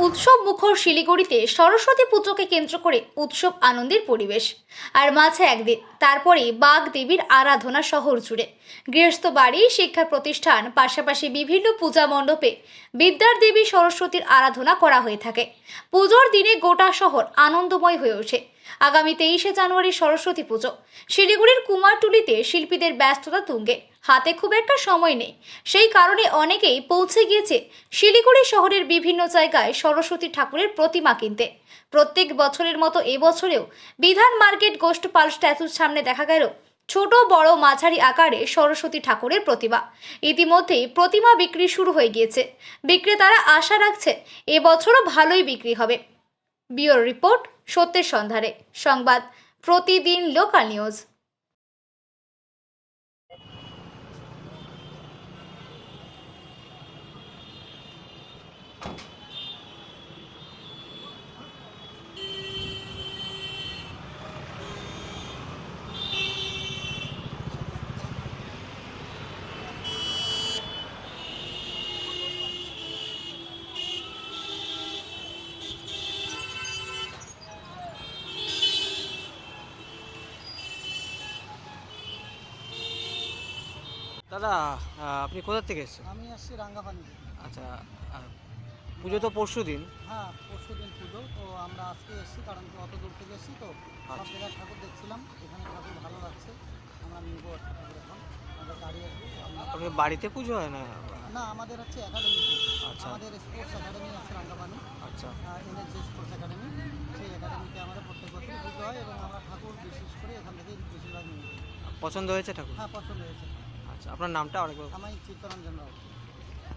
উৎসব মুখর শিলিগুড়িতে সরস্বতী পুজোকে কেন্দ্র করে উৎসব আনন্দের পরিবেশ। আর মাঝে একদিন তারপরেই বাগ দেবীর আরাধনা শহর জুড়ে। গৃহস্থ বাড়ি, শিক্ষা প্রতিষ্ঠান, পাশাপাশি বিভিন্ন পূজা মণ্ডপে বিদ্যার দেবী সরস্বতীর আরাধনা করা হয়ে থাকে। পুজোর দিনে গোটা শহর আনন্দময় হয়ে ওঠে। আগামী 23শে জানুয়ারি সরস্বতী পুজো। শিলিগুড়ির কুমারটুলিতে শিল্পীদের ব্যস্ততা তুঙ্গে, হাতে খুব একটা সময় নেই। সেই কারণে অনেকেই পৌঁছে গিয়েছে শিলিগুড়ি শহরের বিভিন্ন জায়গায় সরস্বতী ঠাকুরের প্রতিমা কিনতে। প্রত্যেক বছরের মতো এবছরেও বিধান মার্কেট গোষ্ঠপাল স্ট্যাচুর সামনে দেখা গেল ছোট বড় মাঝারি আকারে সরস্বতী ঠাকুরের প্রতিমা। ইতিমধ্যেই প্রতিমা বিক্রি শুরু হয়ে গিয়েছে। বিক্রেতারা আশা রাখছে এবছরও ভালোই বিক্রি হবে। ব্যুরো রিপোর্ট, সত্যের সন্ধানে সংবাদ, প্রতিদিন লোকাল নিউজ। দাদা, আপনি কোথা থেকে এসেছেন? আমি আসছি রাঙ্গাপানি থেকে। আচ্ছা, পুজো তো পরশু দিন। হ্যাঁ, পরশু দিন পুজো, তো আমরা আজকে এসেছি কারণ কি অত দূর থেকে এসেছি, তো সব আচ্ছা। জায়গায় ঠাকুর দেখছিলাম, এখানে ঠাকুর ভালো লাগছে, আমরা নিবো একটা ঠাকুর। এখন আমাদের গাড়ি আসবে। আপনার বাড়িতে পুজো হয় না? না, আমাদের হচ্ছে একাডেমি। আচ্ছা। আমাদের স্পোর্টস একাডেমি আছে রাঙ্গাপানি, আচ্ছা। NSG sports academy. সেই একাডেমিতে আমাদের প্রত্যেক বছরই পুজো হয় এবং আমরা ঠাকুর বিশেষ করে এখান থেকেই বেশিরভাগ নিই। পছন্দ হয়েছে ঠাকুর? হ্যাঁ, পছন্দ হয়েছে। আচ্ছা, আপনার নামটা আরেকবার? আমি চিত্তরঞ্জন রাও।